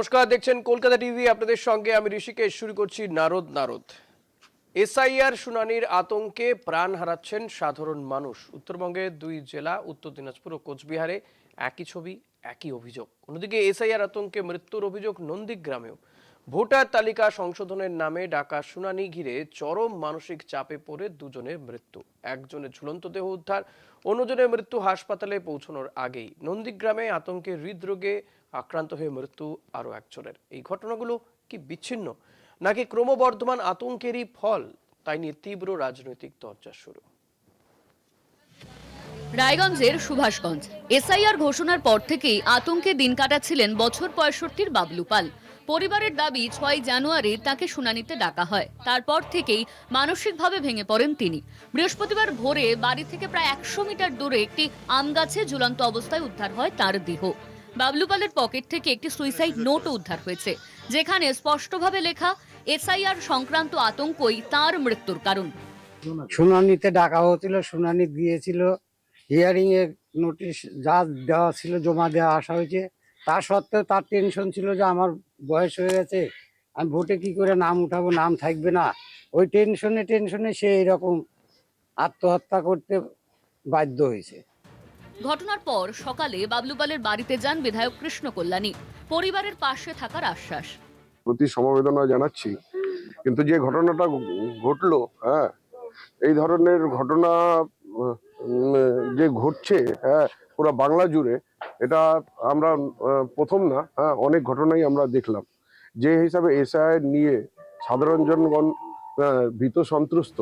নমস্কার, দেখছেন কলকাতা টিভি। আপনাদের সঙ্গে আমি ঋষিকেশ। শুরু করছি নারদ। এসআইআর শুনানির আতঙ্কে প্রাণ হারাচ্ছেন সাধারণ মানুষ। উত্তরবঙ্গের দুই জেলা উত্তর দিনাজপুর ও কোচবিহারে একই ছবি, একই অভিযোগ। অন্যদিকে এসআইআর আতঙ্কে মৃত্যুর অভিযোগ নন্দীগ্রামেও। ভোটার তালিকা সংশোধনের নামে ডাকা শুনানি ঘিরে চরম মানসিক চাপে পড়ে দুজনের মৃত্যু। একজনের ঝুলন্ত দেহ উদ্ধার, অন্যজনের মৃত্যু হাসপাতালে পৌঁছানোর আগেই। নন্দীগ্রামে আতঙ্কে হৃদরোগে আক্রান্ত হয়ে মৃত্যু আরও একজনের। এই ঘটনাগুলো কি বিচ্ছিন্ন নাকি ক্রমবর্ধমান আতঙ্কেরই ফল, তাই নিয়ে তীব্র রাজনৈতিক চর্চা শুরু। রায়গঞ্জের সুভাষগঞ্জ এসআইআর ঘোষণার পর থেকেই আতঙ্কে দিন কাটাচ্ছিলেন বছর ৬৫-র বাবলু পাল। পরিবারের দাবি ৬ জানুয়ারি তাকে শুনানিতে ডাকা হয়। তারপর থেকেই মানসিকভাবে ভেঙে পড়েন তিনি। বৃহস্পতিবার ভোরে বাড়ি থেকে প্রায় ১০০ মিটার দূরে একটি আম গাছে ঝুলন্ত অবস্থায় উদ্ধার হয় তার দেহ। বাবলু পালের পকেট থেকে একটি সুইসাইড নোটও উদ্ধার হয়েছে, যেখানে স্পষ্টভাবে লেখা এসআইআর সংক্রান্ত আতঙ্কই তার মৃত্যুর কারণ। শুনানিতে ডাকা হয়েছিল, শুনানি দিয়েছিল, হিয়ারিং এর নোটিশ যা দেওয়া ছিল জমা দেওয়া আসা হয়েছে। তা সত্ত্বেও তার টেনশন ছিল যে আমার বয়স হয়ে গেছে, আমি ভোটে কি করে নাম উঠাবো, নাম থাকবে না। ওই টেনশনে সে এরকম আত্মহত্যা করতে বাধ্য হয়েছে। ঘটনার পর সকালে বাবলু পালের বাড়িতে যান বিধায়ক কৃষ্ণ কল্যাণী। পরিবারের পাশে থাকার আশ্বাস। প্রতি সমবেদনা জানাচ্ছি, কিন্তু যে ঘটনাটা ঘটলো, এই ধরনের ঘটনা যে ঘটছে পুরো বাংলা জুড়ে, এটা আমরা প্রথম না, অনেক ঘটনাই আমরা দেখলাম। যে হিসাবে এসআইআর নিয়ে সাধারণ জনগণ ভীত সন্ত্রস্ত।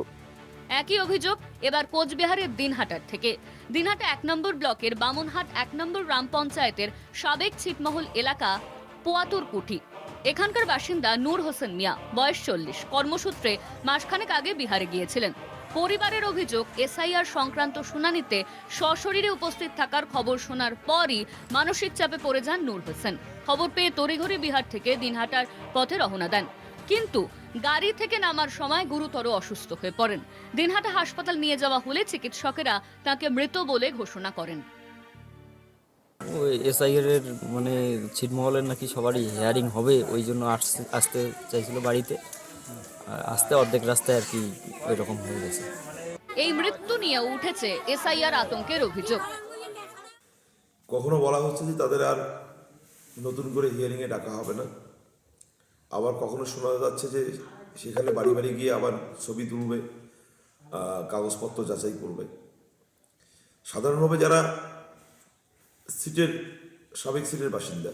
একই অভিযোগ এবার কোচবিহারের দিনহাটার থেকে। দিনহাটা ১ নম্বর ব্লকের বামনহাট ১ নম্বর গ্রাম পঞ্চায়েতের সাবেক ছিটমহল এলাকা পোয়াতুর কুঠি। এখানকার বাসিন্দা নূর হোসেন মিয়া, বয়স ৪০, কর্মসূত্রে মাসখানেক আগে বিহারে গিয়েছিলেন। পরিবারের অভিযোগ, এসআইআর সংক্রান্ত শুনানিতে সশরীরে উপস্থিত থাকার খবর শোনার পরই মানসিক চাপে পড়ে যান নূর হোসেন। খবর পেয়ে তড়িঘড়ি বিহার থেকে দিনহাটার পথে রওনা দেন, কিন্তু গাড়ি থেকে নামার সময় গুরুতর অসুস্থ হয়ে পড়েন। দিনহাটা হাসপাতাল নিয়ে যাওয়া হলে চিকিৎসকেরা তাকে মৃত বলে ঘোষণা করেন। ওই এসআইআর এর মানে ছিটমহলের নাকি সবারই হিয়ারিং হবে, ওই জন্য আসতে চাইছিল বাড়িতে। আর আসতে অর্ধেক রাস্তায় আর কি ওই রকম হয়ে গেছে। এই মৃত্যু নিয়ে উঠেছে এসআইআর আতঙ্কের অভিযোগ। কখনো বলা হচ্ছে যে তাদের আর নতুন করে হিয়ারিংয়ে ডাকা হবে না, আবার কখনো শোনা যাচ্ছে যে সেখানে বাড়ি বাড়ি গিয়ে আবার ছবি তুলবে, কাগজপত্র যাচাই করবে। সাধারণভাবে যারা সাবেক সিটের বাসিন্দা,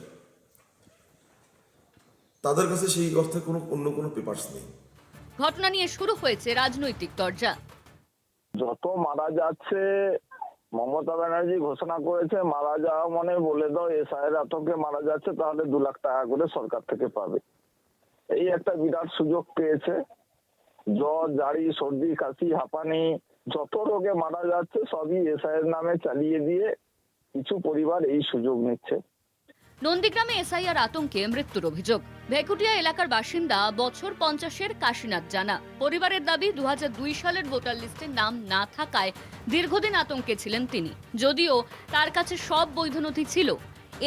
তাদের কাছে সেই অর্থে অন্য কোনো পেপারস নেই। ঘটনা নিয়ে শুরু হয়েছে রাজনৈতিক চর্চা। যত মারা যাচ্ছে, মমতা ব্যানার্জি ঘোষণা করেছে মারা যাওয়া মানে বলে দাও এসআইআর আতঙ্কে মারা যাচ্ছে, তাহলে 2 লাখ টাকা করে সরকার থেকে পাবে। এই একটা বিরাট সুযোগ পেয়েছে। জ্বর, জারি, সর্দি, কাশি, হাঁপানি, যত রোগে মারা যাচ্ছে সবই এসআইআর নামে চালিয়ে দিয়ে কিছু পরিবার এই সুযোগ নিচ্ছে। নন্দীগ্রামে এসআইআর আতঙ্কে মৃত্যুর অভিযোগ। ভেকুটিয়া এলাকার বাসিন্দা বছর ৫০-এর কাশীনাথ জানা। পরিবারের দাবি ২০০২ সালের ভোটার লিস্টে নাম না থাকায় দীর্ঘদিন আতঙ্কে ছিলেন তিনি, যদিও তার কাছে সব বৈধ নথি ছিল।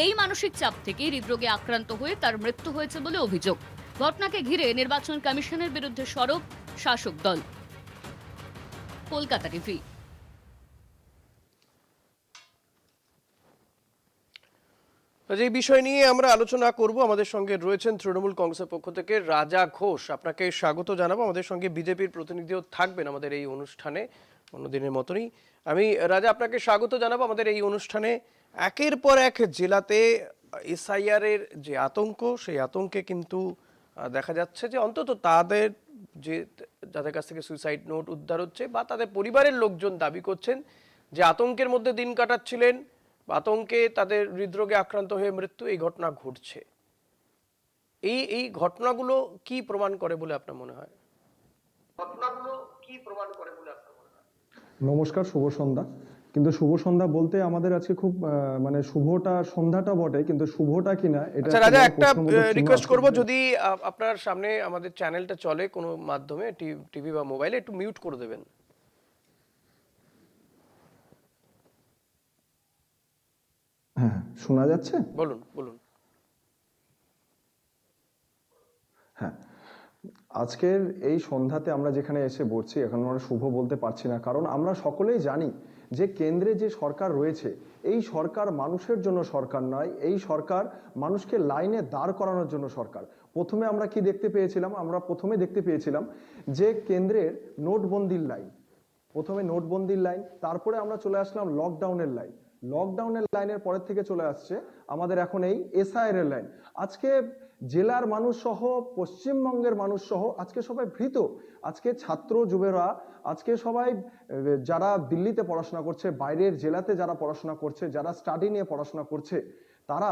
এই মানসিক চাপ থেকে হৃদরোগে আক্রান্ত হয়ে তার মৃত্যু হয়েছে বলে অভিযোগ। ঘটনাকে ঘিরে নির্বাচন কমিশনের বিরুদ্ধে সরব শাসক দল। কলকাতা টিভি। এই বিষয় নিয়ে আমরা আলোচনা করব। আমাদের সঙ্গে রয়েছেন তৃণমূল কংগ্রেসের পক্ষ থেকে রাজা ঘোষ। আপনাকে স্বাগত জানাবো। আমাদের সঙ্গে বিজেপির প্রতিনিধিও থাকবেন আমাদের এই অনুষ্ঠানে, অন্যদিনের মতনই। আমি রাজা আপনাকে স্বাগত জানাবো আমাদের এই অনুষ্ঠানে। একের পর এক জেলাতে এসআইআর এর যে আতঙ্ক, সেই আতঙ্কে কিন্তু দেখা যাচ্ছে যে অন্তত তাদের যাদের কাছ থেকে সুইসাইড নোট উদ্ধার হচ্ছে বা তাদের পরিবারের লোকজন দাবি করছেন যে আতঙ্কের মধ্যে দিন কাটাচ্ছিলেন, আতঙ্কে তাদের হৃদরোগে আক্রান্ত হয়ে মৃত্যু, এই ঘটনা ঘটছে। এই ঘটনাগুলো কি প্রমাণ করে বলে আপনার মনে হয়? নমস্কার, শুভ সন্ধ্যা। কিন্তু শুভ সন্ধ্যা বলতে আমাদের আজকে খুব মানে শুভটা সন্ধ্যাটা বটে, কিন্তু শুভটা কিনা এটা। আচ্ছা রাজা, একটা রিকোয়েস্ট করব, যদি আপনার সামনে আমাদের চ্যানেলটা চলে কোনো মাধ্যমে, টিভি বা মোবাইলে, একটু মিউট করে দেবেন। হ্যাঁ, শোনা যাচ্ছে? বলুন বলুন। হ্যাঁ, আজকের এই সন্ধ্যাতে আমরা যেখানে এসে বসছি, এখন আমরা শুভ বলতে পারছি না, কারণ আমরা সকলেই জানি যে কেন্দ্রে যে সরকার রয়েছে এই সরকার মানুষের জন্য সরকার নয়, এই সরকার মানুষকে লাইনে দাঁড় করানোর জন্য সরকার। প্রথমে আমরা কি দেখতে পেয়েছিলাম? আমরা প্রথমে দেখতে পেয়েছিলাম যে কেন্দ্রের নোটবন্দির লাইন, প্রথমে নোটবন্দির লাইন, তারপরে আমরা চলে আসলাম লকডাউনের লাইন, লকডাউনের লাইনের পরের থেকে চলে আসছে আমাদের এখন এই এসআইআর এর লাইন। আজকে জেলার মানুষ সহ পশ্চিমবঙ্গের মানুষ সহ আজকে সবাই ভীত। আজকে ছাত্র যুবেরা, আজকে সবাই যারা দিল্লিতে পড়াশোনা করছে, বাইরের জেলাতে যারা পড়াশোনা করছে, যারা স্টাডি নিয়ে পড়াশোনা করছে, তারা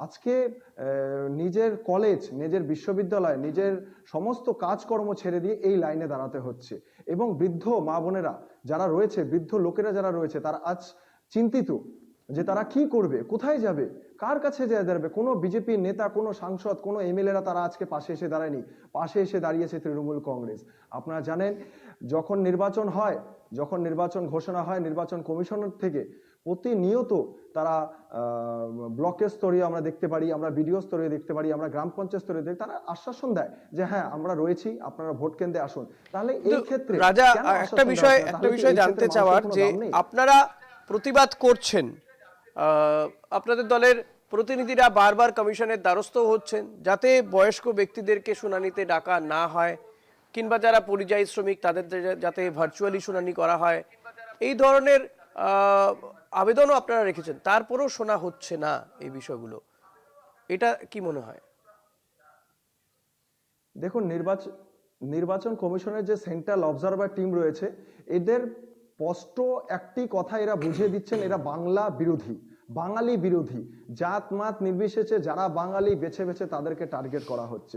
আজকে নিজের কলেজ, নিজের বিশ্ববিদ্যালয়, নিজের সমস্ত কাজকর্ম ছেড়ে দিয়ে এই লাইনে দাঁড়াতে হচ্ছে। এবং বৃদ্ধ মা বোনেরা যারা রয়েছে, বৃদ্ধ লোকেরা যারা রয়েছে, তারা আজ চিন্তিত যে তারা কি করবে, কোথায় যাবে, কার কাছে যায় দাঁড়াবে। কোনো বিজেপি নেতা, কোনো সাংসদ, কোনো এমএলএরা তারা আজকে পাশে এসে দাঁড়ায়নি, পাশে এসে দাঁড়িয়েছে তৃণমূল কংগ্রেস। আপনারা জানেন যখন নির্বাচন হয়, যখন নির্বাচন ঘোষণা হয় নির্বাচন কমিশনের থেকে, প্রতিনিয়ত তারা ব্লকের স্তরে আমরা দেখতে পারি, আমরা বিডিও স্তরে দেখতে পারি, আমরা গ্রাম পঞ্চায়েত স্তরে দেখি, তারা আশ্বাসন দেয় যে হ্যাঁ আমরা রয়েছি, আপনারা ভোট কেন্দ্রে আসুন। তাহলে এই ক্ষেত্রে রাজা, কেন একটা আশ্বাসন বিষয় দেওয়া হচ্ছে না? তাহলে কি এই জানতে ক্ষেত্রে চাওয়ার মানুষের যে কোনো দাম নেই? আপনারা প্রতিবাদ করছেন, আপনাদের দলের প্রতিনিধিরা বারবার কমিশনের দ্বারস্থ হচ্ছেন যাতে বয়স্ক ব্যক্তিদেরকে শুনানিতে ডাকা না হয়, কিংবা যারা পরিযায়ী শ্রমিক তাদের যাতে ভার্চুয়ালি শুনানি করা হয়, এই ধরনের আবেদনও আপনারা রেখেছেন, তারপরেও শোনা হচ্ছে না এই বিষয়গুলো। এটা কি মনে হয়? দেখুন, নির্বাচন কমিশনের যে সেন্ট্রাল অবজারভার টিম রয়েছে, এদের স্পষ্ট একটি কথা এরা বুঝিয়ে দিচ্ছেন, এরা বাংলা বিরোধী, বাঙালি বিরোধী। জাত মাত নির্বিশেষে যারা বাঙালি বেছে বেছে তাদেরকে টার্গেট করা হচ্ছে।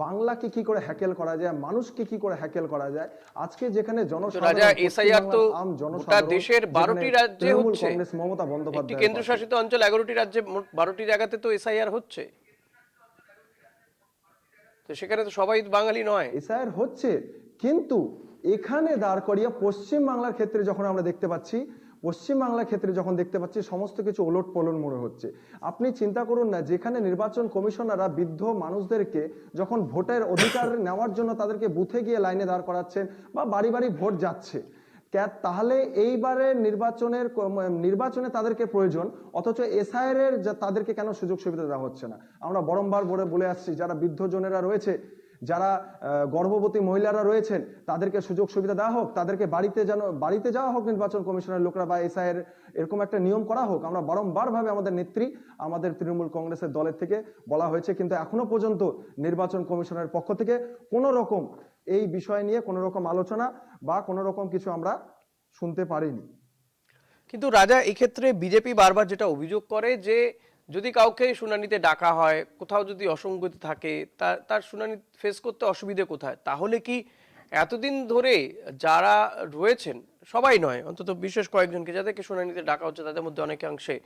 বাংলাকে কি করে হ্যাকেল করা যায়, মানুষকে কি করে হ্যাকেল করা যায়। আজকে যেখানে রাজা, এসআইআর তো আম গোটা জনসাধারণ, দেশের 12টি রাজ্যে তৃণমূল হচ্ছে, কংগ্রেস মমতা একটি বন্দ্যোপাধ্যায় কেন্দ্রশাসিত অঞ্চল 11টি রাজ্যে, মোট 12টি জায়গাতে তো এসআইআর হচ্ছে, তো সেখানে তো সবাই বাঙালি নয়। এসআইআর হচ্ছে, কিন্তু এখানে দাঁড় করিয়ে পশ্চিম বাংলার ক্ষেত্রে যখন আমরা দেখতে পাচ্ছি, পশ্চিমবাংলার ক্ষেত্রে যখন দেখতে পাচ্ছি সমস্ত কিছু ওলট পলট মনে হচ্ছে। আপনি চিন্তা করুন না, যেখানে নির্বাচন কমিশনাররা বৃদ্ধ মানুষদেরকে যখন ভোটের অধিকার নেওয়ার জন্য তাদেরকে বুথে গিয়ে লাইনে দাঁড় করাচ্ছেন বা বাড়ি বাড়ি ভোট যাচ্ছে, তাহলে এইবারে নির্বাচনে তাদেরকে প্রয়োজন, অথচ এসআইআর এর তাদেরকে কেন সুযোগ সুবিধা দেওয়া হচ্ছে না? আমরা বারংবার বলে আসছি, যারা বৃদ্ধজনেরা রয়েছে, যারা গর্ভবতী মহিলারা রয়েছেন, তাদেরকে সুযোগ সুবিধা দেওয়া হোক, তাদেরকে বাড়িতে যাওয়া হোক নির্বাচন কমিশনের লোকরা, বা এসআইআর এরকম একটা নিয়ম করা হোক। আমরা বারংবার ভাবে আমাদের নেত্রী, আমাদের তৃণমূল কংগ্রেসের দলের থেকে বলা হয়েছে, কিন্তু এখনো পর্যন্ত নির্বাচন কমিশনের পক্ষ থেকে কোনো রকম এই বিষয় নিয়ে কোনো রকম আলোচনা বা কোনো রকম কিছু আমরা শুনতে পারিনি। কিন্তু রাজা, এক্ষেত্রে বিজেপি বারবার যেটা অভিযোগ করে যে যদি কাউকে শুনানিতে ডাকা হয়, কোথাও যদি অসঙ্গতি থাকে, তার শুনানি ফেস করতে অসুবিধে কোথায়? তাহলে কি এতদিন ধরে যারা রয়েছেন, সবাই নয়, অন্তত বিশেষ কয়েকজনকে যাদেরকে শুনানিতে ডাকা হচ্ছে তাদের মধ্যে অনেকাংশে,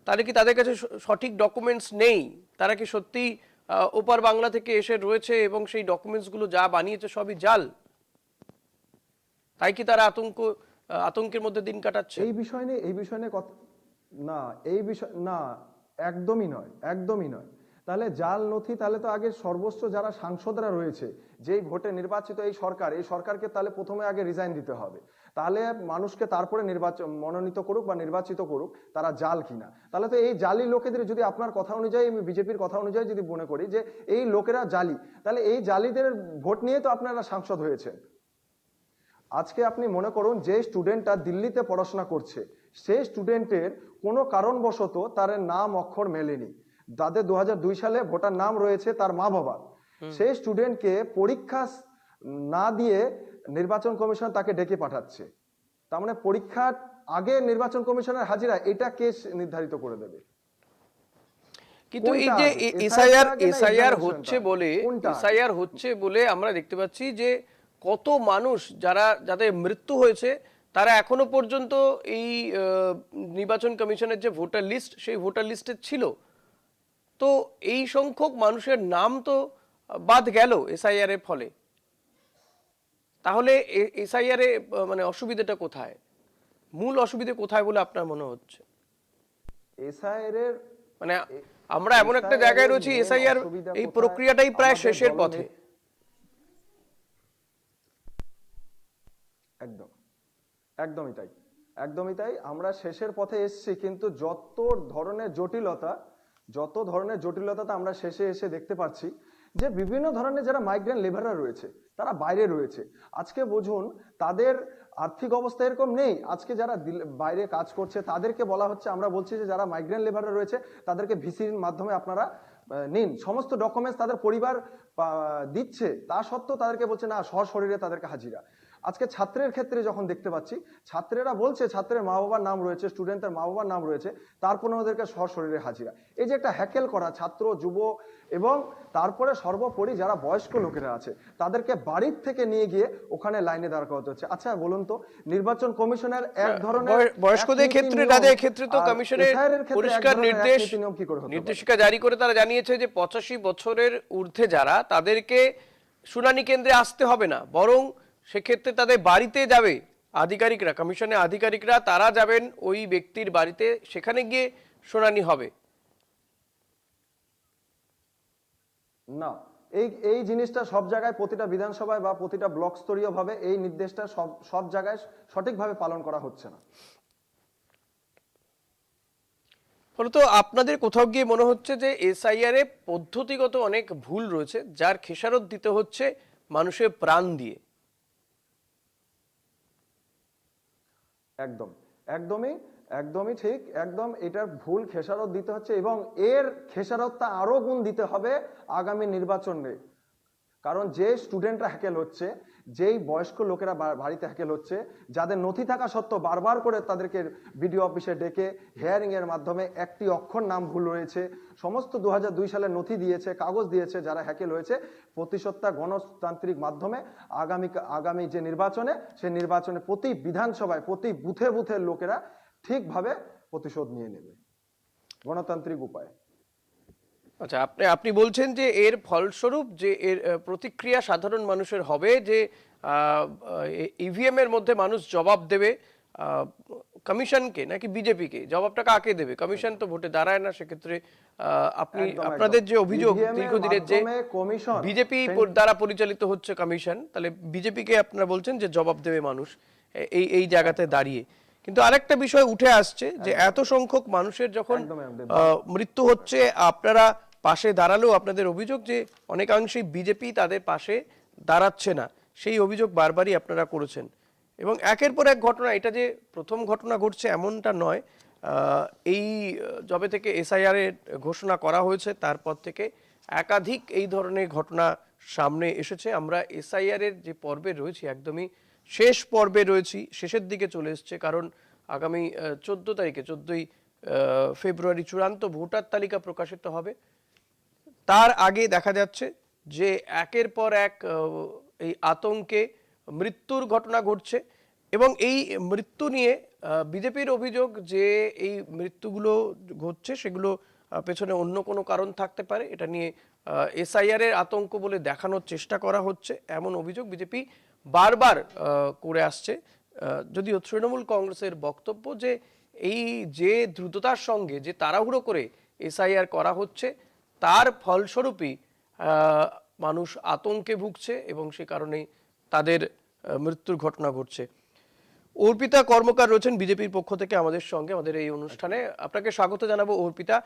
তাহলে কি তাদের কাছে সঠিক ডকুমেন্টস নেই? তারা কি সত্যি ওপার বাংলা থেকে এসে রয়েছে এবং সেই ডকুমেন্টসগুলো যা বানিয়েছে সবই জাল? তাই কি তারা আতঙ্কের মধ্যে দিন কাটাচ্ছে? এই বিষয় নিয়ে কথা না, না, একদমই নয়, একদমই নয়। তাহলে জাল নথি, তাহলে তো আগে সর্বোচ্চ যারা সাংসদরা রয়েছে, যেই ভোটে নির্বাচিত এই সরকারকে তাহলে প্রথমে আগে রিজাইন দিতে হবে, তাহলে মানুষকে তারপরে মনোনীত করুক বা নির্বাচিত করুক তারা জাল কিনা। তাহলে তো এই জালি লোকেদের, যদি আপনার কথা অনুযায়ী, আমি বিজেপির কথা অনুযায়ী যদি মনে করি যে এই লোকেরা জালি, তাহলে এই জালিদের ভোট নিয়ে তো আপনারা সাংসদ হয়েছে। আজকে আপনি মনে করুন, যে স্টুডেন্টটা দিল্লিতে পড়াশোনা করছে, সেই স্টুডেন্টের কোনো কারণবশত তার নাম অক্ষর মেলেনি, তাদের 2002 সালে ভোটার নাম রয়েছে তার মা বাবার, সেই স্টুডেন্টকে পরীক্ষা না দিয়ে নির্বাচন কমিশন তাকে ডেকে পাঠাচ্ছে। তার মানে পরীক্ষার আগে নির্বাচন কমিশনের হাজিরা, এটা কে নির্ধারিত করে দেবে? কিন্তু এই যে এসআইআর হচ্ছে বলে আমরা দেখতে পাচ্ছি যে কত মানুষ যাদের মৃত্যু হয়েছে, তারা এখনো পর্যন্ত এই নির্বাচন কমিশনের যে ভোটার লিস্ট, সেই ভোটার লিস্টে ছিল। তো এই সংখ্যক মানুষের নাম তো বাদ গেল এসআইআর এর ফলে। তাহলে এসআইআর এ মানে অসুবিধাটা কোথায়, মূল অসুবিধা কোথায় বলে আপনার মনে হচ্ছে? এসআইআর এর মানে আমরা এমন একটা জায়গায় রয়েছি, এসআইআর এই প্রক্রিয়াটাই প্রায় শেষের পথে। একদম, একদমই তাই, একদমই তাই। আমরা শেষের পথে এসেছি, কিন্তু যত ধরনের জটিলতা আমরা শেষে এসে দেখতে পাচ্ছি যে বিভিন্ন ধরনের যারা মাইগ্রেন্ট লেবাররা রয়েছে তারা বাইরে রয়েছে। আজকে বুঝুন, তাদের আর্থিক অবস্থা এরকম নেই। আজকে যারা বাইরে কাজ করছে তাদেরকে বলা হচ্ছে, আমরা বলছি যে যারা মাইগ্রেন্ট লেবাররা রয়েছে তাদেরকে ভিসির মাধ্যমে আপনারা নিন, সমস্ত ডকুমেন্টস তাদের পরিবার দিচ্ছে, তা সত্ত্বেও তাদেরকে বলছে না, সশরীরে তাদেরকে হাজিরা। আজকে ছাত্রের ক্ষেত্রে যখন দেখতে পাচ্ছি, ছাত্রেরা বলছে ছাত্রের মা বাবার নাম রয়েছে, স্টুডেন্টের মা বাবার নাম রয়েছে, তারপরে ওদেরকে সশরীরে হাজিরা। এই যে একটা হ্যাকেল করা ছাত্র, যুব এবং তারপরে সর্বোপরি যারা বয়স্ক লোকেরা আছে তাদেরকে বাড়ির থেকে নিয়ে গিয়ে ওখানে লাইনে দাঁড় করাতে হচ্ছে। আচ্ছা বলুন তো, নির্বাচন কমিশনের এক ধরনের বয়স্কদের ক্ষেত্রে তাদের ক্ষেত্রে তো কমিশনের পরিষ্কার নির্দেশিকা জারি করে তারা জানিয়েছে যে 85 বছরের ঊর্ধ্বে যারা, তাদেরকে শুনানি কেন্দ্রে আসতে হবে না, বরং সেক্ষেত্রে তাদের বাড়িতে যাবে আধিকারিকরা, কমিশনের আধিকারিকরা তারা যাবেন ওই ব্যক্তির বাড়িতে, সেখানে গিয়ে শুনানি হবে। না, এই জিনিসটা সব জায়গায়, প্রতিটা বিধানসভায় বা প্রতিটা ব্লক স্তরীয় ভাবে এই নির্দেশটা সব জায়গায় সঠিকভাবে পালন করা হচ্ছে না। ফলত আপনাদের কোথাও গিয়ে মনে হচ্ছে যে এসআইআর এ পদ্ধতিগত অনেক ভুল রয়েছে, যার খেসারত দিতে হচ্ছে মানুষের প্রাণ দিয়ে। একদমই ঠিক, একদম এটার ভুল খেসারত দিতে হচ্ছে, এবং এর খেসারতটা আরো গুণ দিতে হবে আগামী নির্বাচনে। কারণ যে স্টুডেন্টরা হ্যাকেল হচ্ছে, যেই বয়স্ক লোকেরা বাড়িতে হ্যাকেল হচ্ছে, যাদের নথি থাকা সত্ত্বেও বারবার করে তাদেরকে বিডিও অফিসে ডেকে হিয়ারিং এর মাধ্যমে একটি অক্ষর নাম ভুল রয়েছে, সমস্ত 2002 সালের নথি দিয়েছে, কাগজ দিয়েছে, যারা হ্যাকেল হয়েছে, প্রতিশোধটা গণতান্ত্রিক মাধ্যমে আগামী যে নির্বাচনে, সেই নির্বাচনে প্রতি বিধানসভায় প্রতি বুথে বুথে লোকেরা ঠিকভাবে প্রতিশোধ নিয়ে নেবে গণতান্ত্রিক উপায়ে। আচ্ছা, আপনি বলছেন যে এর ফলস্বরূপ যে এর প্রতিক্রিয়া সাধারণ মানুষের হবে, যে ইভিএম এর মধ্যে মানুষ জবাব দেবে কমিশনকে নাকি বিজেপিকে? জবাবটা কাকে দেবে? কমিশন তো ভোটে দাঁড়ায় না, সেক্ষেত্রে আপনাদের যে অভিযোগ দীর্ঘদিনের যে বিজেপি দ্বারা পরিচালিত হচ্ছে কমিশন, তাহলে বিজেপিকে আপনারা বলছেন যে জবাব দেবে মানুষ এই জায়গাতে দাঁড়িয়ে। কিন্তু আরেকটা বিষয় উঠে আসছে যে এত সংখ্যক মানুষের যখন মৃত্যু হচ্ছে, আপনারা পাশে দাঁড়ালেও আপনাদের অভিযোগ যে অনেকাংশেই বিজেপি তাদের পাশে দাঁড়াচ্ছে না, সেই অভিযোগ বারবারই আপনারা করেছেন। এবং একের পর এক ঘটনা, এটা যে প্রথম ঘটনা ঘটছে এমনটা নয়, এই যবে থেকে এসআইআর এর ঘোষণা করা হয়েছে তারপর থেকে একাধিক এই ধরনের ঘটনা সামনে এসেছে। আমরা এসআইআর এর যে পর্বে রয়েছি, একদমই শেষ পর্বে রয়েছি, শেষের দিকে চলে এসছে, কারণ আগামী 14 তারিখে 14ই ফেব্রুয়ারি চূড়ান্ত ভোটার তালিকা প্রকাশিত হবে। তার আগে দেখা যাচ্ছে যে একের পর এক এই আতঙ্কে মৃত্যুর ঘটনা ঘটছে, এবং এই মৃত্যু নিয়ে বিজেপির অভিযোগ যে এই মৃত্যুগুলো ঘটছে সেগুলো পেছনে অন্য কোনো কারণ থাকতে পারে, এটা নিয়ে এসআইআর এর আতঙ্ক বলে দেখানোর চেষ্টা করা হচ্ছে, এমন অভিযোগ বিজেপি বারবার করে আসছে। যদিও তৃণমূল কংগ্রেসের বক্তব্য যে এই যে দ্রুততার সঙ্গে যে তাড়াহুড়ো করে এসআইআর করা হচ্ছে, তার ফলস্বরূপই মানুষ আতঙ্কে ভুগছে এবং সে কারণেই তাদের মৃত্যুর ঘটনা ঘটছে। অর্পিতা কর্মকার রয়েছেন বিজেপির পক্ষ থেকে আমাদের সঙ্গে, আমাদের এই অনুষ্ঠানে। আপনাকে স্বাগত জানাবো অর্পিতা।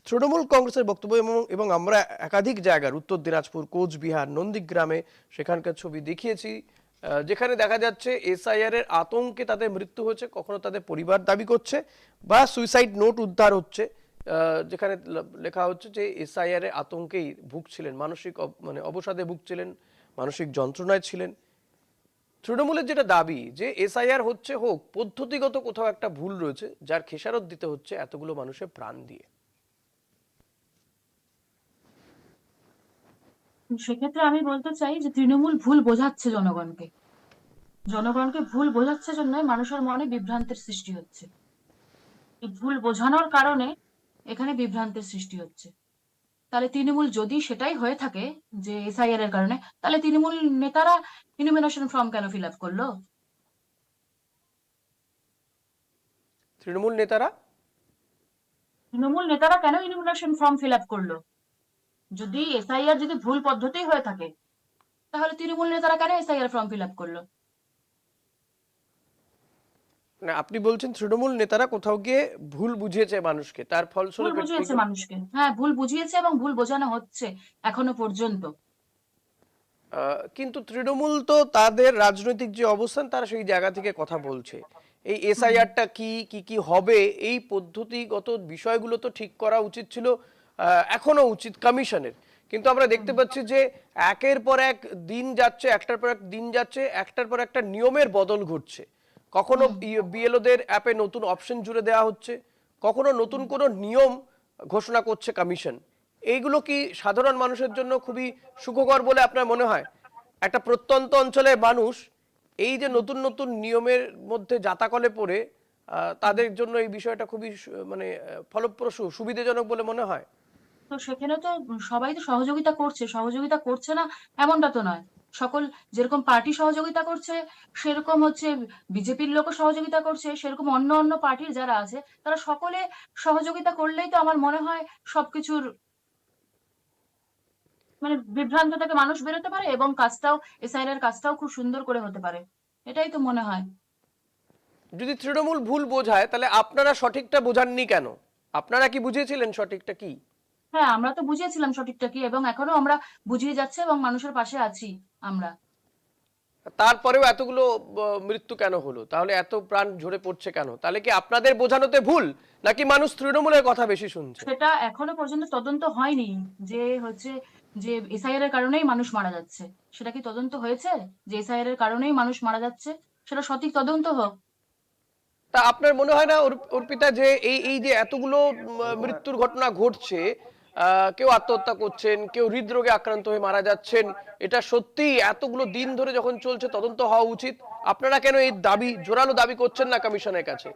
তৃণমূল কংগ্রেসের বক্তব্য এবং আমরা একাধিক জায়গার, উত্তর দিনাজপুর, কোচবিহার, নন্দীগ্রামে সেখানকার ছবি দেখিয়েছি, যেখানে দেখা যাচ্ছে এসআইআর এর আতঙ্কে তাদের মৃত্যু হচ্ছে, কখনো তাদের পরিবার দাবি করছে, বা সুইসাইড নোট উদ্ধার হচ্ছে যেখানে লেখা হচ্ছে যে এসআইআর এর আতঙ্কেই ভুগছিলেন, মানসিক অবসাদে ভুগছিলেন, মানসিক যন্ত্রণায় ছিলেন। তৃণমূলের যেটা দাবি যে এসআইআর হচ্ছে, হোক, পদ্ধতিগত কোথাও একটা ভুল রয়েছে, যার খেসারত দিতে হচ্ছে এতগুলো মানুষের প্রাণ দিয়ে। সেক্ষেত্রে আমি বলতে চাই যে তৃণমূল ভুল বোঝাচ্ছে জনগণকে ভুল বোঝাচ্ছে জন্য মানুষের মনে বিভ্রান্তির সৃষ্টি হচ্ছে। এই ভুল বোঝানোর কারণে এখানে বিভ্রান্তির সৃষ্টি হচ্ছে। তাহলে তৃণমূল যদি সেটাই হয়ে থাকে যে এসআইআর এর কারণে, তাহলে তৃণমূল নেতারা ইনমিনেশন ফর্ম কেন ফিল আপ করলো? তৃণমূল নেতারা কেন ইনমিনেশন ফর্ম ফিল আপ করলো? যদি এসআইআর যদি ভুল পদ্ধতি হয়ে থাকে, তাহলে তৃণমূল নেতারা কেন এসআইআর ফর্ম ফিল আপ করলো? না, আপনি বলছেন তৃণমূল নেতারা কোথাও গিয়ে ভুল বুঝিয়েছে মানুষকে, তার ভুল ফলস্বরূপ বুঝিয়েছে মানুষকে, হ্যাঁ ভুল বুঝিয়েছে এবং ভুল বোঝানো হচ্ছে এখনো পর্যন্ত। কিন্তু তৃণমূল তো তাদের রাজনৈতিক যে অবস্থান তারা সেই জায়গা থেকে কথা বলছে। এই হুম। এসআইআরটা কি কি কি হবে, এই পদ্ধতিগত বিষয়গুলো তো ঠিক করা উচিত ছিল, এখনো উচিত কমিশনের। কিন্তু আমরা দেখতে পাচ্ছি যে একের পর এক দিন যাচ্ছে, একটার পর এক দিন যাচ্ছে, একটার পর একটা নিয়মের বদল ঘটছে। কখনো বিএলওদের অ্যাপে নতুন অপশন জুড়ে দেওয়া হচ্ছে, কখনো নতুন কোনো নিয়ম ঘোষণা করছে কমিশন। এইগুলো কি সাধারণ মানুষের জন্য খুবই সুখকর বলে আপনার মনে হয়? একটা প্রত্যন্ত অঞ্চলের মানুষ এই যে নতুন নতুন নিয়মের মধ্যে জাতাকলে পড়ে, তাদের জন্য এই বিষয়টা খুবই মানে ফলপ্রসূ, সুবিধাজনক বলে মনে হয়? তো সেখানে তো সবাই তো সহযোগিতা করছে, সহযোগিতা করছে না এমনটা তো নয়। সকল যেরকম পার্টি সহযোগিতা করছে, সেরকম হচ্ছে বিজেপির লোকও সহযোগিতা করছে, সেরকম অন্য অন্য পার্টির যারা আছে তারা সকলে সহযোগিতা করলেই তো আমার মনে হয় সবকিছুর মানে বিভ্রান্ত থেকে মানুষ বেরোতে পারে এবং কাজটাও এসআইআর এর কাজটাও খুব সুন্দর করে হতে পারে। এটাই তো মনে হয়। যদি তৃণমূল ভুল বোঝায় তাহলে আপনারা সঠিকটা বোঝাননি কেন? আপনারা কি বুঝিয়েছিলেন সঠিকটা কি? হ্যাঁ, আমরা তো বুঝিয়েছিলাম সঠিকটা কি এবং এখনো আমরা বুঝিয়ে যাচ্ছি এবং মানুষের পাশে আছি আমরা। তারপরেও এতগুলো মৃত্যু কেন হলো? তাহলে এত প্রাণ ঝরে পড়ছে কেন? তাহলে কি আপনাদের বোঝানোতে ভুল, নাকি মানুষ তৃণমূলের কথা বেশি শুনছে? সেটা এখনো পর্যন্ত তদন্ত হয়নি যে হচ্ছে যে এসআইআর এর কারণেই মানুষ মারা যাচ্ছে। সেটা কি তদন্ত হয়েছে যে এসআইআর এর কারণেই মানুষ মারা যাচ্ছে? সেটা সঠিক তদন্ত হোক। তা আপনার মনে হয় না অর্পিতা, যে এই এই যে এতগুলো মৃত্যুর ঘটনা ঘটছে, কেউ আত্মহত্যা করছেন, কেউ হৃদরোগে আক্রান্ত হয়ে মারা যাচ্ছেন, এটা সত্যি এতগুলো দিন ধরে যখন চলছে তদন্ত হওয়া উচিত? আপনারা কেন এই দাবি, জোরালো দাবি করছেন না কমিশনের কাছে?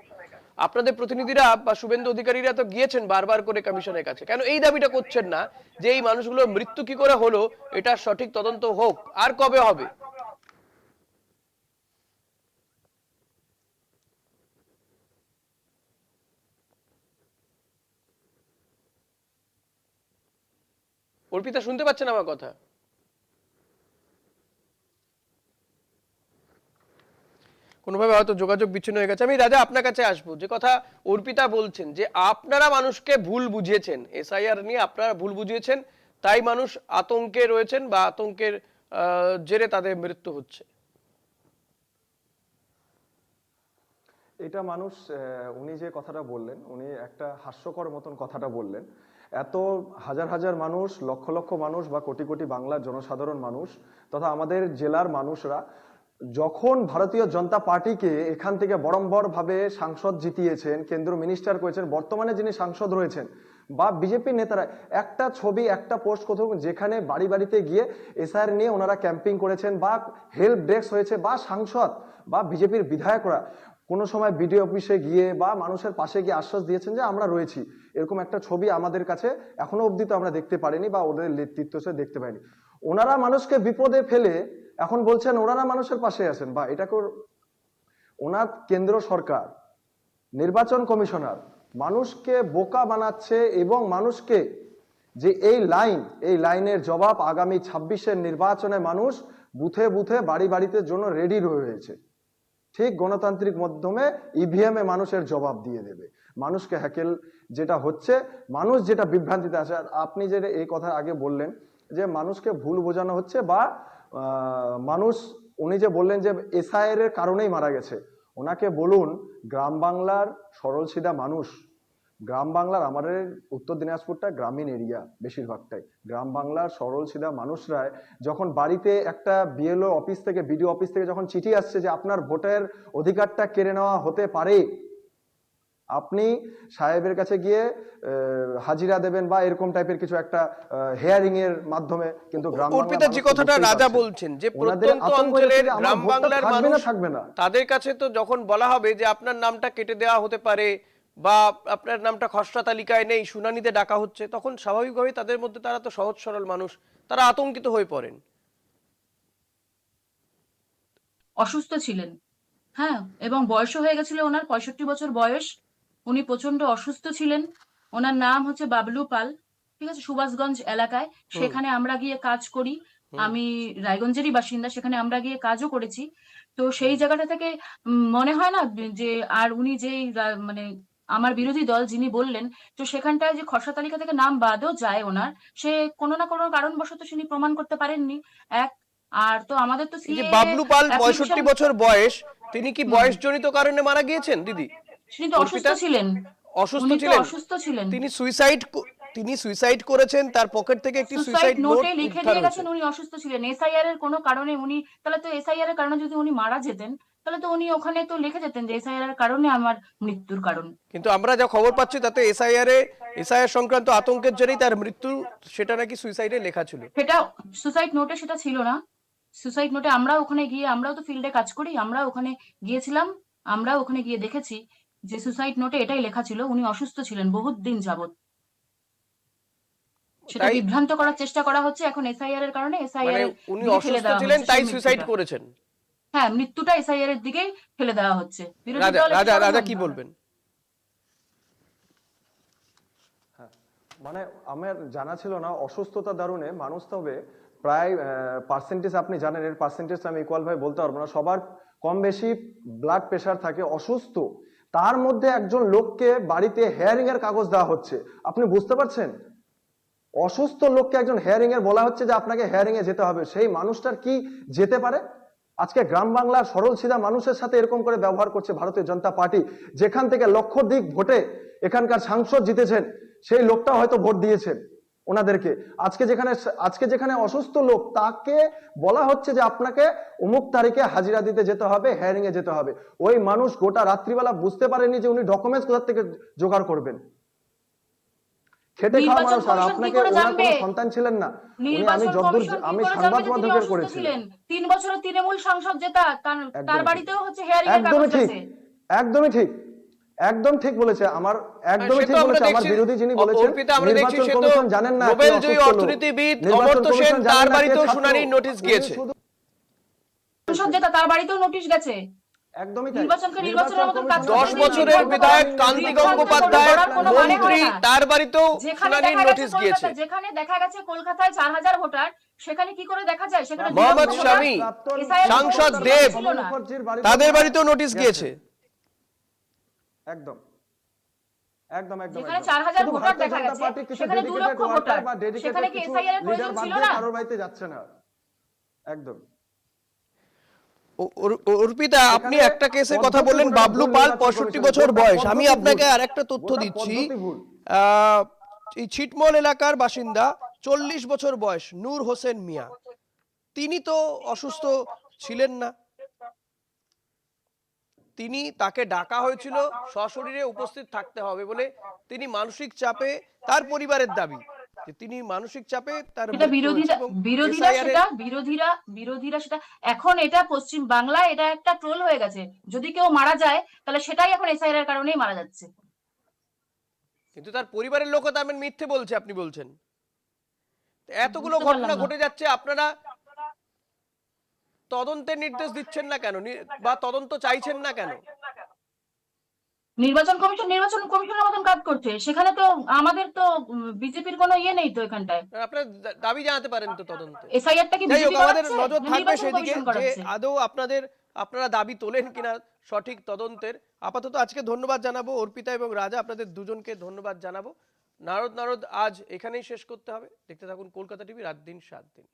আপনাদের প্রতিনিধিরা বা শুভেন্দু অধিকারীরা তো গিয়েছেন বারবার করে কমিশনের কাছে, কেন এই দাবিটা করছেন না যে এই মানুষগুলোর মৃত্যু কি করে হলো এটা সঠিক তদন্ত হোক? আর কবে হবে? অর্পিতা, শুনতে পাচ্ছেন আমার কথা? কোনোভাবে হয়তো যোগাযোগ বিচ্ছিন্ন হয়ে গেছে। আমি রাজা আপনার কাছে আসবো। যে কথা অর্পিতা বলছেন যে আপনারা মানুষকে ভুল বুঝিয়েছেন, এসআইআর নিয়ে আপনারা ভুল বুঝিয়েছেন, তাই মানুষ আতঙ্কে রয়েছেন বা আতঙ্কের জেরে তাদের মৃত্যু হচ্ছে। এটা মানুষ উনি যে কথাটা বললেন, উনি একটা হাস্যকর মতন কথাটা বললেন। এত হাজার হাজার মানুষ, লক্ষ লক্ষ মানুষ বা কোটি কোটি বাংলার জনসাধারণ মানুষ তথা আমাদের জেলার মানুষরা যখন ভারতীয় জনতা পার্টিকে এখান থেকে বড়ম্বর ভাবে সাংসদ জিতিয়েছেন, কেন্দ্রীয় মিনিস্টার করেছেন, বর্তমানে যিনি সাংসদ রয়েছেন বা বিজেপি নেতারা একটা ছবি একটা পোস্ট কোথাও যেখানে বাড়ি বাড়িতে গিয়ে এসআইআর নিয়ে ওনারা ক্যাম্পিং করেছেন বা হেল্প ডেস্ক হয়েছে বা সাংসদ বা বিজেপির বিধায়করা কোনো সময় বিডিও অফিসে গিয়ে বা মানুষের পাশে গিয়ে আশ্বাস দিয়েছেন যে আমরা রয়েছি, এরকম একটা ছবি আমাদের কাছে এখনো অবধি তো আমরা দেখতে পারিনি বা ওদের নেতৃত্ব সে দেখতে পাইনি। ওনারা মানুষকে বিপদে ফেলে এখন বলছেন ওনারা মানুষের পাশে আছেন, বা এটাকে ওনার কেন্দ্র সরকার নির্বাচন কমিশনার মানুষকে বোকা বানাচ্ছে এবং মানুষকে যে এই লাইনের জবাব আগামী 26-এর নির্বাচনে মানুষ বুথে বুথে বাড়ি বাড়িতে জন্য রেডি রয়েছে। ঠিক গণতান্ত্রিক মাধ্যমে ইভিএম এ মানুষের জবাব দিয়ে দেবে। মানুষকে হ্যাকেল যেটা হচ্ছে, মানুষ যেটা বিভ্রান্তিতে আছে। আপনি যে এই কথা আগে বললেন যে মানুষকে ভুল বোঝানো হচ্ছে বা মানুষ, উনি যে বললেন যে এসআইআর এর কারণেই মারা গেছে, ওনাকে বলুন গ্রাম বাংলার সরল সিধা মানুষ, গ্রাম বাংলার আমাদের উত্তর দিনাজপুরটা গ্রামীণ এরিয়া, বেশিরভাগটাই গ্রাম বাংলার সরল সিধা মানুষরা যখন বাড়িতে একটা বিএলও অফিস থেকে বিডিও অফিস থেকে যখন চিঠি আসছে যে আপনার ভোটের অধিকারটা কেড়ে নেওয়া হতে পারে, আপনি সাহেবের কাছে গিয়ে হাজিরা দেবেন বা এরকম টাইপের কিছু একটা হিয়ারিং এর মাধ্যমে, কিন্তু গ্রাম অর্পিতা, যে কথাটা রাজা বলছেন যে প্রত্যন্ত অঞ্চলের গ্রাম বাংলার মানুষ, থাকবে না, তাদের কাছে তো যখন বলা হবে যে আপনার নামটা কেটে দেওয়া হতে পারে বা আপনার নামটা খসড়া তালিকায় নেই, শুনানিতে ডাকা হচ্ছে, তখন স্বাভাবিকভাবেই তাদের মধ্যে, তারা তো সহজ সরল মানুষ, তারা আতঙ্কিত হয়ে পড়েন। অসুস্থ ছিলেন, হ্যাঁ, এবং বয়সও হয়ে গেছিল ওনার 65 বছর বয়স। উনি প্রচন্ড অসুস্থ ছিলেন। ওনার নাম হচ্ছে বাবলু পাল, ঠিক আছে, সুভাষগঞ্জ এলাকায়। সেখানে আমরা গিয়ে কাজ করি। আমি রায়গঞ্জেরই বাসিন্দা, সেখানে আমরা গিয়ে কাজও করেছি। তো সেই জায়গাটা থেকে মনে হয় না যে আর উনি যেই মানে আমার বিরোধী দল যিনি বললেন, তো সেখানটায় যে খসড়া তালিকা থেকে নাম বাদও যায় ওনার, সে কোনো না কোনো কারণবশত তিনি প্রমাণ করতে পারেননি। এক, আর তো আমাদের তো এই যে সিএ বাবলু পাল 65 অ্যাপ্লিকেশন, বছর বয়স, তিনি কি বয়সজনিত কারণে মারা গিয়েছেন দিদি? তিনি তো অসুস্থ অর্পিতা ছিলেন। অসুস্থ উনি তো ছিলেন? অসুস্থ ছিলেন। তিনি সুইসাইড করেছেন, তার পকেট থেকে একটি সুসাইড সুইসাইড নোট নোটে লিখে উদ্ধার দিয়ে হয়েছে। গেছেন উনি অসুস্থ ছিলেন। এসআইআর এর কোনো কারণে উনি, তাহলে তো এসআইআর এর কারণে যদি উনি মারা যেতেন, তাহলে তো উনি ওখানে তো লিখে যেতেন যে এসআইআর এর কারণে আমার মৃত্যুর কারণ। কিন্তু আমরা যা খবর পাচ্ছি তাতে এসআইআর সংক্রান্ত আতঙ্কের জেরেই তার মৃত্যু, সেটা নাকি সুইসাইডে লেখা ছিল। সেটা সুসাইড নোটে সেটা ছিল না। সুসাইড নোটে আমরা ওখানে গিয়ে, আমরাও তো ফিল্ডে কাজ করি, আমরা ওখানে গিয়েছিলাম, আমরা ওখানে গিয়ে দেখেছি যে সুসাইড নোটে এটাই লেখা ছিল উনি অসুস্থ ছিলেন বহুত দিন যাবত। সেটা তাই বিভ্রান্ত করার চেষ্টা করা হচ্ছে এখন এসআইআর এর কারণে। এসআইআর মানে এর উনি দিকে ফেলে অসুস্থ দেওয়া ছিলেন হচ্ছে তাই সেই সুইসাইড মৃত্যুটা। করেছেন। হ্যাঁ, মৃত্যুটা এসআইআর এর দিকেই ফেলে দেওয়া হচ্ছে। বিরোধী রাজা দল এটা রাজা রাজা সরাসরি কি বলবেন? মানে আমার জানা ছিল না অসুস্থতা দারুণে মানুষ, তবে প্রায় পার্সেন্টেজ আপনি জানেন, এর পার্সেন্টেজ আমি ইকুয়াল ভাবে বলতে পারবো না, সবার কম বেশি ব্লাড প্রেশার থাকে, অসুস্থ, তার মধ্যে একজন লোককে বাড়িতে হেয়ারিং এর কাগজ দেওয়া হচ্ছে। আপনি বুঝতে পারছেন? অসুস্থ লোককে একজন হেয়ারিং এর বলা হচ্ছে যে আপনাকে হেয়ারিং এ যেতে হবে, সেই মানুষটার কি যেতে পারে? আজকে গ্রাম বাংলার সরল সিধা মানুষের সাথে এরকম করে ব্যবহার করছে ভারতীয় জনতা পার্টি, যেখান থেকে লক্ষাধিক ভোটে এখানকার সাংসদ জিতেছেন, সেই লোকটা হয়তো ভোট দিয়েছেন ওনাদেরকে। আজকে যেখানে অসুস্থ লোক, তাকে বলা হচ্ছে যে আপনাকে অমুক তারিখে হাজিরা দিতে যেতে হবে, হেয়ারিং এ যেতে হবে। ওই মানুষ গোটা রাত্রিবেলা বুঝতে পারেনি যে উনি ডকুমেন্টস কোথা থেকে জোগাড় করবেন। খেটে খাওয়া নির্বাচন মানুষ, আর কমিশন কি আপনাকে করে ওনার জানবে? কোনো সন্তান ছিলেন না। নির্বাচন কমিশন কি আমি করে সংবাদ জানবে যে তিনি মাধ্যমের অসুস্থ করেছিলাম। ছিলেন? 3 বছরের তৃণমূল সাংসদ জেতা, তার একদমই বাড়িতেও হচ্ছে হেয়ারিং এর একদমই কাগজ ঠিক, আছে। একদমই ঠিক, একদম ঠিক বলেছে আমার, একদমই সে তো ঠিক আমরা বলেছে আমার দেখছি, বিরোধী যিনি বলেছেন অর্পিতা, আমরা দেখছি নির্বাচন সে তো কমিশন জানেন না কে নোবেলজয়ী অসুস্থ লোক। অর্থনীতিবিদ নির্বাচন অমর্ত্য কমিশন সেন, জানেন তার না কে বাড়িতেও ছাত্র। শুনানির নোটিশ উনি গিয়েছে। শুধু সাংসদ জেতা, তার বাড়িতেও নোটিশ গেছে। একদমই তাই। নির্বাচনকে নির্বাচনের মতন কাজ কমিশন 10 করতে বছরের দিন। বিধায়ক কান্তি গঙ্গোপাধ্যায়, করার কোনো মানে হয় মন্ত্রী, না। তার বাড়িতেও যেখানে শুনানির দেখা গেছে নোটিশ গিয়েছে। যেখানে দেখা গেছে কলকাতায় 4000 ভোটার, সেখানে কি করে দেখা যায়? সেখানে মোহাম্মদ 2 লক্ষ শামী, ভোটার, SIR সাংসদ কোনো দেব, ছিল না। তাদের বাড়িতেও নোটিশ গিয়েছে। একদম একদম একদম যেখানে একদম। 4000 শুধু ভোটার ভারতীয় দেখা জনতা গেছে, পার্টির কিছু সেখানে 2 dedicated লক্ষ worker ভোটার, বা dedicated সেখানে কি কিছু SIR এর leader প্রয়োজন বাদ ছিল দিয়ে না? কারোর বাড়িতে যাচ্ছে না। একদম। অর্পিতা, আপনি এখানে একটা কেসে কথা পদ্ধতি বললেন, ভুল, বাবলু ভুল পাল নির্বাচন 65 কমিশনের। বছর গোটা বয়স। আমি পদ্ধতি আপনাকে ভুল। আরেকটা তথ্য গোটা দিচ্ছি। পদ্ধতি ভুল। এই ছিটমহল এলাকার বাসিন্দা 40 বছর বয়স নূর হোসেন মিয়া, তিনি তো অসুস্থ ছিলেন না। তাকে ডাকা হয়েছিল সশরীরে উপস্থিত থাকতে হবে বলে। তিনি মানসিক চাপে, তার পরিবারের দাবি যে তিনি মানসিক চাপে তার এটা মৃত্যু হয়েছে। এবং বিরোধীরা সেটা এখন, এটা পশ্চিম বাংলায় এটা একটা ট্রোল হয়ে গেছে। যদি কেউ মারা যায় তাহলে সেটাই এখন এসআইআর এর কারণেই মারা যাচ্ছে। কিন্তু তার পরিবারের লোকও তার মিথ্যে বলছে, আপনি বলছেন। এতগুলো বুঝতে ঘটনা পারলাম না। ঘটে যাচ্ছে, আপনারা তদন্তের নির্দেশ দিচ্ছেন না কেন, বা তদন্ত চাইছেন না কেন? নির্বাচন কমিশনের মতন কাজ করছে, সেখানে তো আমাদের তো বিজেপির কোনো ইয়ে নেই তো এখানটায়। আপনারা দাবি জানাতে পারেন তো তদন্তে। এসআইআরটা কি যাই হোক, বিজেপি আমাদের করাচ্ছে নজর না থাকবে নির্বাচন সেদিকে কমিশন যে করাচ্ছে? আদৌ আপনারা দাবি তোলেন কিনা সঠিক তদন্তের। আপাতত আজকে ধন্যবাদ জানাবো অর্পিতা এবং রাজা, আপনাদের দুজনকে ধন্যবাদ জানাবো। নারদ আজ এখানেই শেষ করতে হবে। দেখতে থাকুন কলকাতা টিভি, রাত দিন 7 দিন।